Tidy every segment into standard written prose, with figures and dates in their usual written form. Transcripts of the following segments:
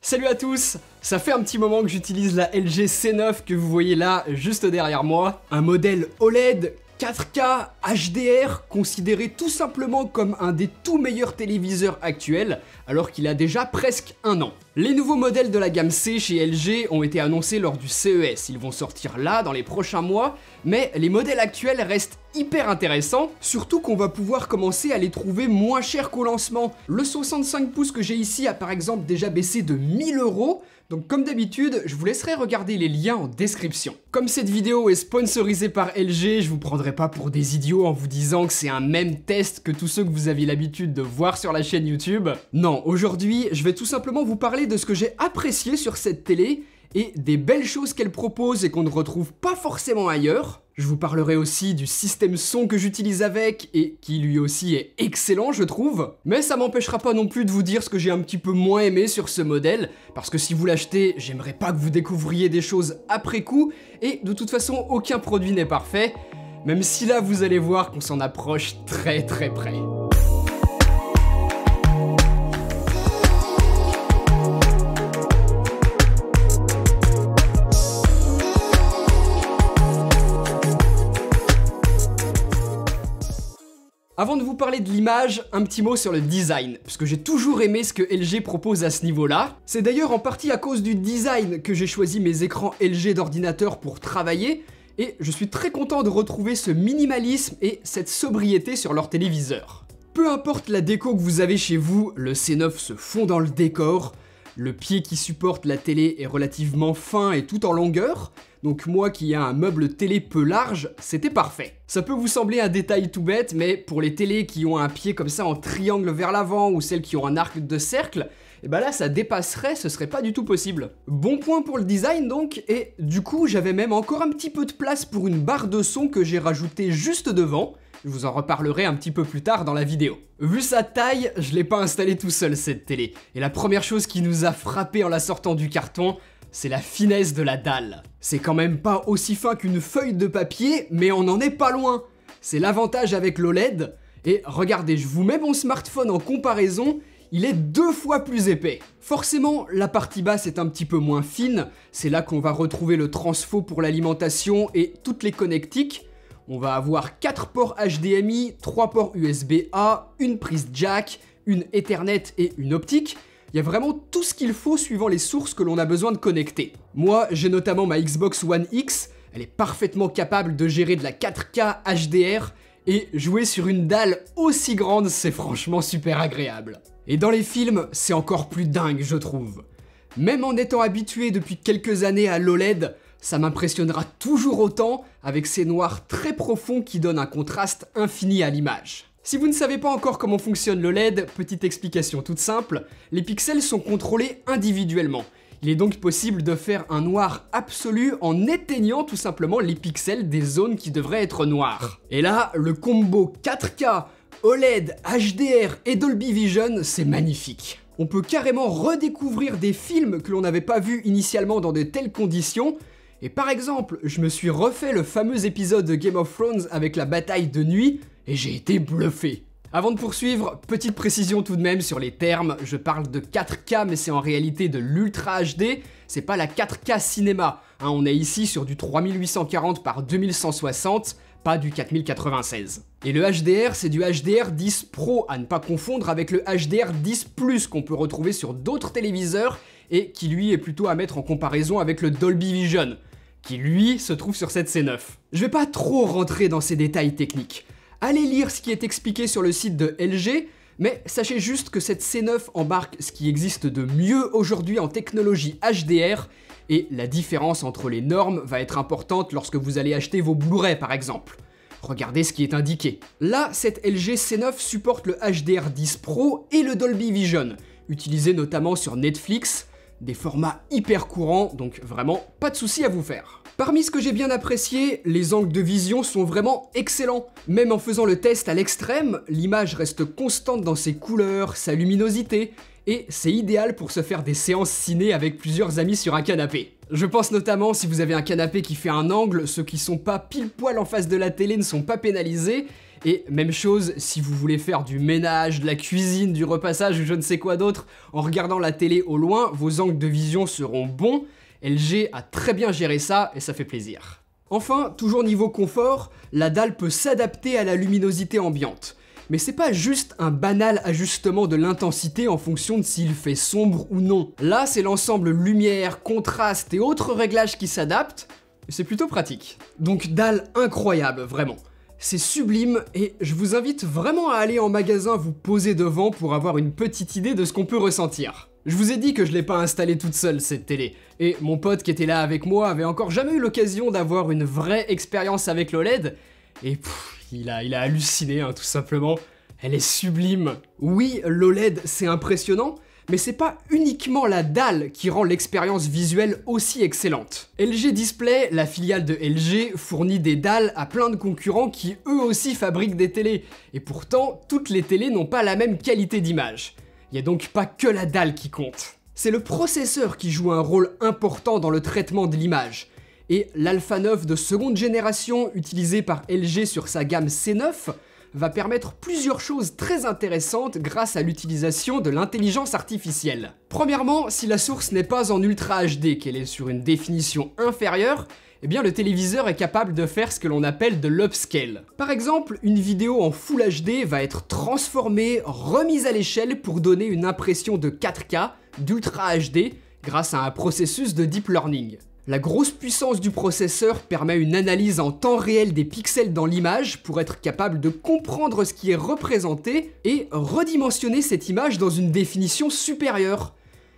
Salut à tous! Ça fait un petit moment que j'utilise la LG C9 que vous voyez là, juste derrière moi. Un modèle OLED 4K HDR, considéré tout simplement comme un des tout meilleurs téléviseurs actuels, alors qu'il a déjà presque un an. Les nouveaux modèles de la gamme C chez LG ont été annoncés lors du CES, ils vont sortir là dans les prochains mois, mais les modèles actuels restent hyper intéressants, surtout qu'on va pouvoir commencer à les trouver moins chers qu'au lancement. Le 65 pouces que j'ai ici a par exemple déjà baissé de 1000 €. Donc comme d'habitude, je vous laisserai regarder les liens en description. Comme cette vidéo est sponsorisée par LG, je vous prendrai pas pour des idiots en vous disant que c'est un même test que tous ceux que vous avez l'habitude de voir sur la chaîne YouTube. Non, aujourd'hui, je vais tout simplement vous parler de ce que j'ai apprécié sur cette télé et des belles choses qu'elle propose et qu'on ne retrouve pas forcément ailleurs. Je vous parlerai aussi du système son que j'utilise avec et qui lui aussi est excellent je trouve. Mais ça m'empêchera pas non plus de vous dire ce que j'ai un petit peu moins aimé sur ce modèle, parce que si vous l'achetez, j'aimerais pas que vous découvriez des choses après coup, et de toute façon aucun produit n'est parfait, même si là vous allez voir qu'on s'en approche très près. Avant de vous parler de l'image, un petit mot sur le design, parce que j'ai toujours aimé ce que LG propose à ce niveau-là. C'est d'ailleurs en partie à cause du design que j'ai choisi mes écrans LG d'ordinateur pour travailler, et je suis très content de retrouver ce minimalisme et cette sobriété sur leur téléviseur. Peu importe la déco que vous avez chez vous, le C9 se fond dans le décor, le pied qui supporte la télé est relativement fin et tout en longueur, donc moi qui ai un meuble télé peu large, c'était parfait. Ça peut vous sembler un détail tout bête, mais pour les télés qui ont un pied comme ça en triangle vers l'avant ou celles qui ont un arc de cercle, et bah là ça dépasserait, ce serait pas du tout possible. Bon point pour le design donc, et du coup j'avais même encore un petit peu de place pour une barre de son que j'ai rajoutée juste devant. Je vous en reparlerai un petit peu plus tard dans la vidéo. Vu sa taille, je l'ai pas installée tout seul cette télé. Et la première chose qui nous a frappé en la sortant du carton, c'est la finesse de la dalle. C'est quand même pas aussi fin qu'une feuille de papier, mais on n'en est pas loin. C'est l'avantage avec l'OLED. Et regardez, je vous mets mon smartphone en comparaison, il est 2 fois plus épais. Forcément, la partie basse est un petit peu moins fine. C'est là qu'on va retrouver le transfo pour l'alimentation et toutes les connectiques. On va avoir 4 ports HDMI, 3 ports USB-A, une prise jack, une Ethernet et une optique. Il y a vraiment tout ce qu'il faut suivant les sources que l'on a besoin de connecter. Moi, j'ai notamment ma Xbox One X, elle est parfaitement capable de gérer de la 4K HDR, et jouer sur une dalle aussi grande, c'est franchement super agréable. Et dans les films, c'est encore plus dingue, je trouve. Même en étant habitué depuis quelques années à l'OLED, ça m'impressionnera toujours autant avec ces noirs très profonds qui donnent un contraste infini à l'image. Si vous ne savez pas encore comment fonctionne le LED, petite explication toute simple, les pixels sont contrôlés individuellement. Il est donc possible de faire un noir absolu en éteignant tout simplement les pixels des zones qui devraient être noires. Et là, le combo 4K, OLED, HDR et Dolby Vision, c'est magnifique. On peut carrément redécouvrir des films que l'on n'avait pas vus initialement dans de telles conditions. Et par exemple, je me suis refait le fameux épisode de Game of Thrones avec la bataille de nuit, et j'ai été bluffé. Avant de poursuivre, petite précision tout de même sur les termes, je parle de 4K mais c'est en réalité de l'Ultra HD, c'est pas la 4K cinéma, hein, on est ici sur du 3840 par 2160, pas du 4096. Et le HDR, c'est du HDR10 Pro, à ne pas confondre avec le HDR10 Plus qu'on peut retrouver sur d'autres téléviseurs et qui lui est plutôt à mettre en comparaison avec le Dolby Vision, qui lui se trouve sur cette C9. Je vais pas trop rentrer dans ces détails techniques. Allez lire ce qui est expliqué sur le site de LG, mais sachez juste que cette C9 embarque ce qui existe de mieux aujourd'hui en technologie HDR, et la différence entre les normes va être importante lorsque vous allez acheter vos Blu-ray par exemple. Regardez ce qui est indiqué. Là, cette LG C9 supporte le HDR10 Pro et le Dolby Vision, utilisé notamment sur Netflix, des formats hyper courants, donc vraiment pas de souci à vous faire. Parmi ce que j'ai bien apprécié, les angles de vision sont vraiment excellents. Même en faisant le test à l'extrême, l'image reste constante dans ses couleurs, sa luminosité, et c'est idéal pour se faire des séances ciné avec plusieurs amis sur un canapé. Je pense notamment si vous avez un canapé qui fait un angle, ceux qui sont pas pile poil en face de la télé ne sont pas pénalisés, Et même chose si vous voulez faire du ménage, de la cuisine, du repassage ou je ne sais quoi d'autre, en regardant la télé au loin, vos angles de vision seront bons. LG a très bien géré ça et ça fait plaisir. Enfin, toujours niveau confort, la dalle peut s'adapter à la luminosité ambiante. Mais c'est pas juste un banal ajustement de l'intensité en fonction de s'il fait sombre ou non. Là, c'est l'ensemble lumière, contraste et autres réglages qui s'adaptent, et c'est plutôt pratique. Donc dalle incroyable, vraiment. C'est sublime et je vous invite vraiment à aller en magasin vous poser devant pour avoir une petite idée de ce qu'on peut ressentir. Je vous ai dit que je l'ai pas installée toute seule cette télé, et mon pote qui était là avec moi avait encore jamais eu l'occasion d'avoir une vraie expérience avec l'OLED, et il a halluciné tout simplement. Elle est sublime. Oui, l'OLED c'est impressionnant, mais c'est pas uniquement la dalle qui rend l'expérience visuelle aussi excellente. LG Display, la filiale de LG, fournit des dalles à plein de concurrents qui eux aussi fabriquent des télés, et pourtant toutes les télés n'ont pas la même qualité d'image. Il n'y a donc pas que la dalle qui compte. C'est le processeur qui joue un rôle important dans le traitement de l'image. Et l'Alpha 9 de seconde génération utilisé par LG sur sa gamme C9 va permettre plusieurs choses très intéressantes grâce à l'utilisation de l'intelligence artificielle. Premièrement, si la source n'est pas en Ultra HD, qu'elle est sur une définition inférieure, eh bien le téléviseur est capable de faire ce que l'on appelle de l'upscale. Par exemple, une vidéo en Full HD va être transformée, remise à l'échelle pour donner une impression de 4K, d'Ultra HD, grâce à un processus de deep learning. La grosse puissance du processeur permet une analyse en temps réel des pixels dans l'image pour être capable de comprendre ce qui est représenté et redimensionner cette image dans une définition supérieure.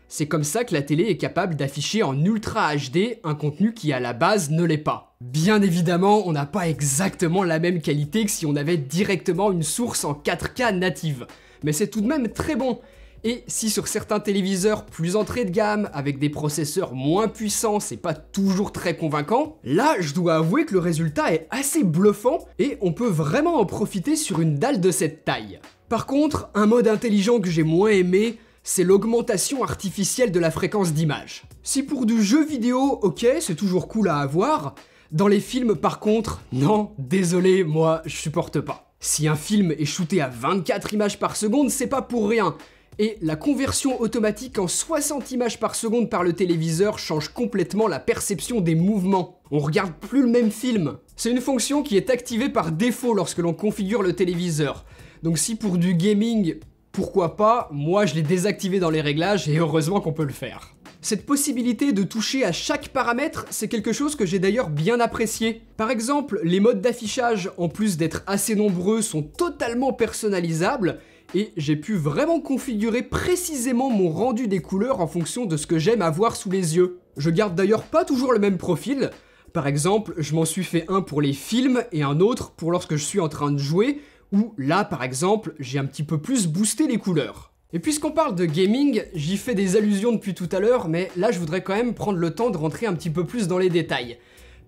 C'est comme ça que la télé est capable d'afficher en Ultra HD un contenu qui à la base ne l'est pas. Bien évidemment, on n'a pas exactement la même qualité que si on avait directement une source en 4K native, mais c'est tout de même très bon. Et si sur certains téléviseurs plus entrée de gamme, avec des processeurs moins puissants, c'est pas toujours très convaincant, là je dois avouer que le résultat est assez bluffant et on peut vraiment en profiter sur une dalle de cette taille. Par contre, un mode intelligent que j'ai moins aimé, c'est l'augmentation artificielle de la fréquence d'image. Si pour du jeu vidéo, ok, c'est toujours cool à avoir, dans les films par contre, non, désolé, moi je supporte pas. Si un film est shooté à 24 images par seconde, c'est pas pour rien. Et la conversion automatique en 60 images par seconde par le téléviseur change complètement la perception des mouvements. On regarde plus le même film. C'est une fonction qui est activée par défaut lorsque l'on configure le téléviseur. Donc si pour du gaming, pourquoi pas, moi je l'ai désactivé dans les réglages et heureusement qu'on peut le faire. Cette possibilité de toucher à chaque paramètre, c'est quelque chose que j'ai d'ailleurs bien apprécié. Par exemple, les modes d'affichage, en plus d'être assez nombreux, sont totalement personnalisables, et j'ai pu vraiment configurer précisément mon rendu des couleurs en fonction de ce que j'aime avoir sous les yeux. Je garde d'ailleurs pas toujours le même profil. Par exemple, je m'en suis fait un pour les films et un autre pour lorsque je suis en train de jouer, où là par exemple, j'ai un petit peu plus boosté les couleurs. Et puisqu'on parle de gaming, j'y fais des allusions depuis tout à l'heure, mais là je voudrais quand même prendre le temps de rentrer un petit peu plus dans les détails.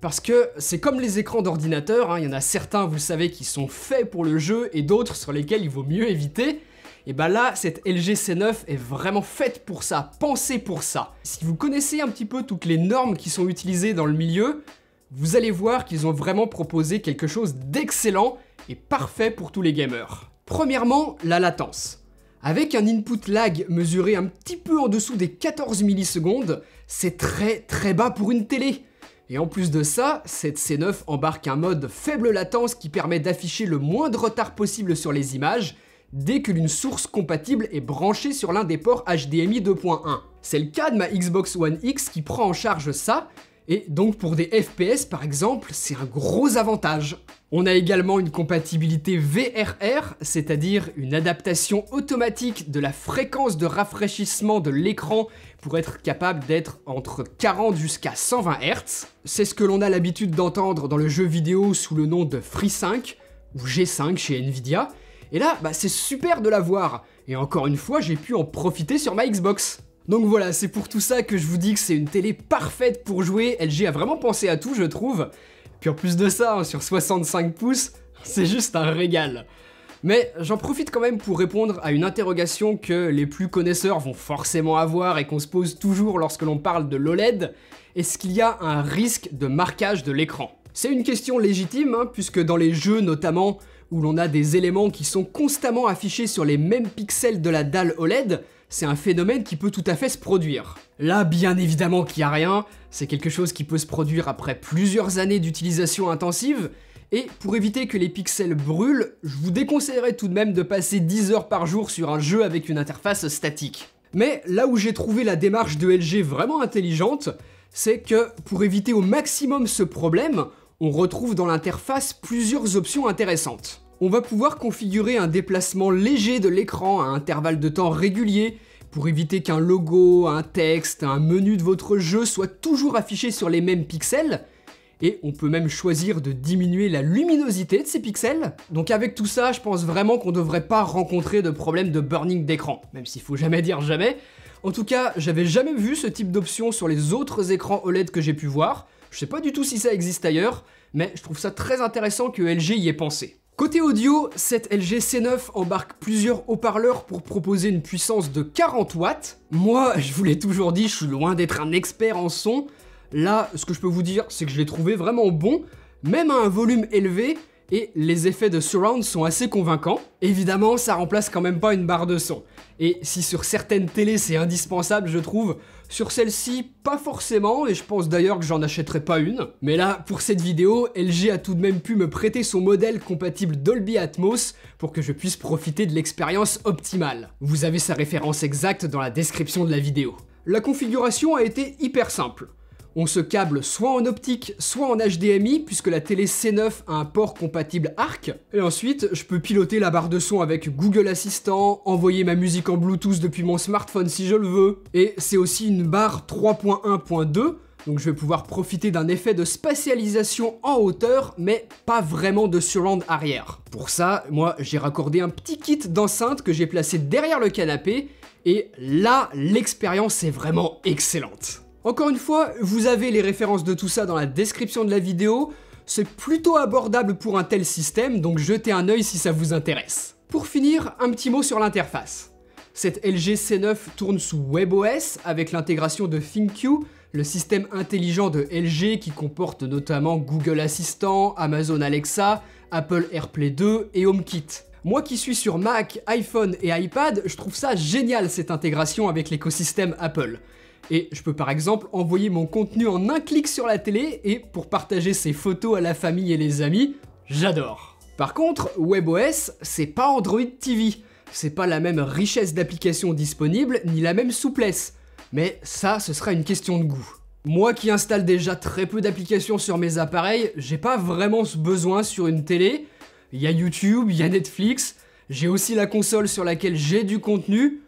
Parce que c'est comme les écrans d'ordinateur, il y en a certains, vous le savez, qui sont faits pour le jeu et d'autres sur lesquels il vaut mieux éviter. Et bah là, cette LG C9 est vraiment faite pour ça, pensée pour ça. Si vous connaissez un petit peu toutes les normes qui sont utilisées dans le milieu, vous allez voir qu'ils ont vraiment proposé quelque chose d'excellent et parfait pour tous les gamers. Premièrement, la latence. Avec un input lag mesuré un petit peu en dessous des 14 millisecondes, c'est très bas pour une télé. Et en plus de ça, cette C9 embarque un mode faible latence qui permet d'afficher le moins de retard possible sur les images dès que l'une source compatible est branchée sur l'un des ports HDMI 2.1. C'est le cas de ma Xbox One X qui prend en charge ça, et donc pour des FPS par exemple, c'est un gros avantage. On a également une compatibilité VRR, c'est-à-dire une adaptation automatique de la fréquence de rafraîchissement de l'écran pour être capable d'être entre 40 jusqu'à 120 Hz. C'est ce que l'on a l'habitude d'entendre dans le jeu vidéo sous le nom de FreeSync, ou G5 chez Nvidia, et là, c'est super de l'avoir, et encore une fois, j'ai pu en profiter sur ma Xbox. Donc voilà, c'est pour tout ça que je vous dis que c'est une télé parfaite pour jouer, LG a vraiment pensé à tout, je trouve. Puis en plus de ça, sur 65 pouces, c'est juste un régal. Mais j'en profite quand même pour répondre à une interrogation que les plus connaisseurs vont forcément avoir et qu'on se pose toujours lorsque l'on parle de l'OLED. Est-ce qu'il y a un risque de marquage de l'écran ? C'est une question légitime, puisque dans les jeux notamment, où l'on a des éléments qui sont constamment affichés sur les mêmes pixels de la dalle OLED, c'est un phénomène qui peut tout à fait se produire. Là, bien évidemment qu'il n'y a rien, c'est quelque chose qui peut se produire après plusieurs années d'utilisation intensive, et pour éviter que les pixels brûlent, je vous déconseillerais tout de même de passer 10 heures par jour sur un jeu avec une interface statique. Mais là où j'ai trouvé la démarche de LG vraiment intelligente, c'est que pour éviter au maximum ce problème, on retrouve dans l'interface plusieurs options intéressantes. On va pouvoir configurer un déplacement léger de l'écran à intervalles de temps réguliers pour éviter qu'un logo, un texte, un menu de votre jeu soit toujours affiché sur les mêmes pixels. Et on peut même choisir de diminuer la luminosité de ces pixels. Donc avec tout ça, je pense vraiment qu'on devrait pas rencontrer de problème de burning d'écran, même s'il faut jamais dire jamais. En tout cas, j'avais jamais vu ce type d'option sur les autres écrans OLED que j'ai pu voir. Je sais pas du tout si ça existe ailleurs, mais je trouve ça très intéressant que LG y ait pensé. Côté audio, cette LG C9 embarque plusieurs haut-parleurs pour proposer une puissance de 40 watts. Moi, je vous l'ai toujours dit, je suis loin d'être un expert en son. Là, ce que je peux vous dire, c'est que je l'ai trouvé vraiment bon, même à un volume élevé, et les effets de surround sont assez convaincants. Évidemment, ça remplace quand même pas une barre de son. Et si sur certaines télés c'est indispensable, je trouve, sur celle-ci, pas forcément, et je pense d'ailleurs que j'en achèterai pas une. Mais là, pour cette vidéo, LG a tout de même pu me prêter son modèle compatible Dolby Atmos pour que je puisse profiter de l'expérience optimale. Vous avez sa référence exacte dans la description de la vidéo. La configuration a été hyper simple. On se câble soit en optique, soit en HDMI, puisque la télé C9 a un port compatible ARC. Et ensuite, je peux piloter la barre de son avec Google Assistant, envoyer ma musique en Bluetooth depuis mon smartphone si je le veux. Et c'est aussi une barre 3.1.2, donc je vais pouvoir profiter d'un effet de spatialisation en hauteur, mais pas vraiment de surround arrière. Pour ça, moi, j'ai raccordé un petit kit d'enceinte que j'ai placé derrière le canapé, et là, l'expérience est vraiment excellente. Encore une fois, vous avez les références de tout ça dans la description de la vidéo, c'est plutôt abordable pour un tel système, donc jetez un œil si ça vous intéresse. Pour finir, un petit mot sur l'interface. Cette LG C9 tourne sous WebOS avec l'intégration de ThinQ, le système intelligent de LG qui comporte notamment Google Assistant, Amazon Alexa, Apple AirPlay 2 et HomeKit. Moi qui suis sur Mac, iPhone et iPad, je trouve ça génial cette intégration avec l'écosystème Apple. Et je peux par exemple envoyer mon contenu en un clic sur la télé et pour partager ces photos à la famille et les amis, j'adore. Par contre, WebOS, c'est pas Android TV. C'est pas la même richesse d'applications disponibles, ni la même souplesse. Mais ça, ce sera une question de goût. Moi qui installe déjà très peu d'applications sur mes appareils, j'ai pas vraiment ce besoin sur une télé. Il y a YouTube, il y a Netflix, j'ai aussi la console sur laquelle j'ai du contenu.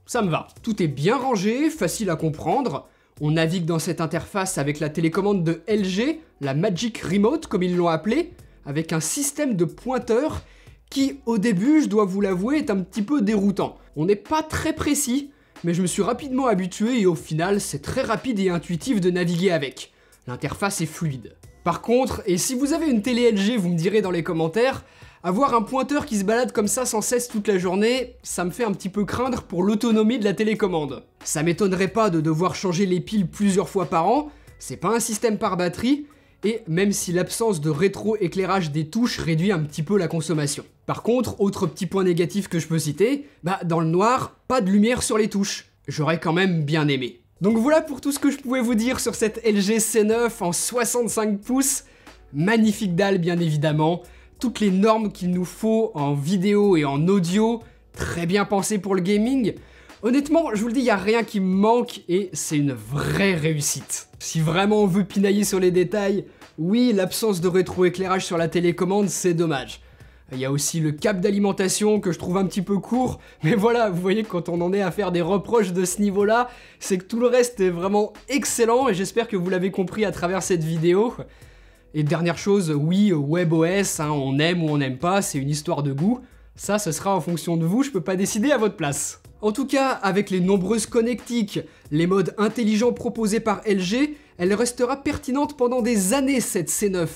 Ça me va. Tout est bien rangé, facile à comprendre. On navigue dans cette interface avec la télécommande de LG, la Magic Remote comme ils l'ont appelé, avec un système de pointeurs qui, au début, je dois vous l'avouer, est un petit peu déroutant. On n'est pas très précis, mais je me suis rapidement habitué et au final, c'est très rapide et intuitif de naviguer avec. L'interface est fluide. Par contre, et si vous avez une télé LG, vous me direz dans les commentaires, avoir un pointeur qui se balade comme ça sans cesse toute la journée, ça me fait un petit peu craindre pour l'autonomie de la télécommande. Ça m'étonnerait pas de devoir changer les piles plusieurs fois par an, c'est pas un système par batterie, et même si l'absence de rétro-éclairage des touches réduit un petit peu la consommation. Par contre, autre petit point négatif que je peux citer, dans le noir, pas de lumière sur les touches. J'aurais quand même bien aimé. Donc voilà pour tout ce que je pouvais vous dire sur cette LG C9 en 65 pouces. Magnifique dalle bien évidemment. Toutes les normes qu'il nous faut en vidéo et en audio, très bien pensé pour le gaming. Honnêtement, je vous le dis, il n'y a rien qui me manque et c'est une vraie réussite. Si vraiment on veut pinailler sur les détails, oui, l'absence de rétroéclairage sur la télécommande, c'est dommage. Il y a aussi le câble d'alimentation que je trouve un petit peu court, mais voilà, vous voyez, quand on en est à faire des reproches de ce niveau-là, c'est que tout le reste est vraiment excellent et j'espère que vous l'avez compris à travers cette vidéo. Et dernière chose, oui, WebOS, on aime ou on n'aime pas, c'est une histoire de goût. Ça, ce sera en fonction de vous, je peux pas décider à votre place. En tout cas, avec les nombreuses connectiques, les modes intelligents proposés par LG, elle restera pertinente pendant des années cette C9.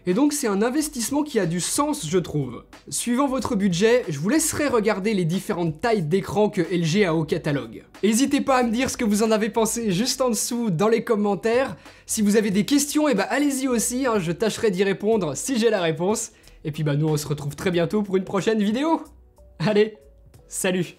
Et donc c'est un investissement qui a du sens, je trouve. Suivant votre budget, je vous laisserai regarder les différentes tailles d'écran que LG a au catalogue. N'hésitez pas à me dire ce que vous en avez pensé juste en dessous dans les commentaires. Si vous avez des questions, allez-y aussi, je tâcherai d'y répondre si j'ai la réponse. Et puis bah nous on se retrouve très bientôt pour une prochaine vidéo. Allez, salut!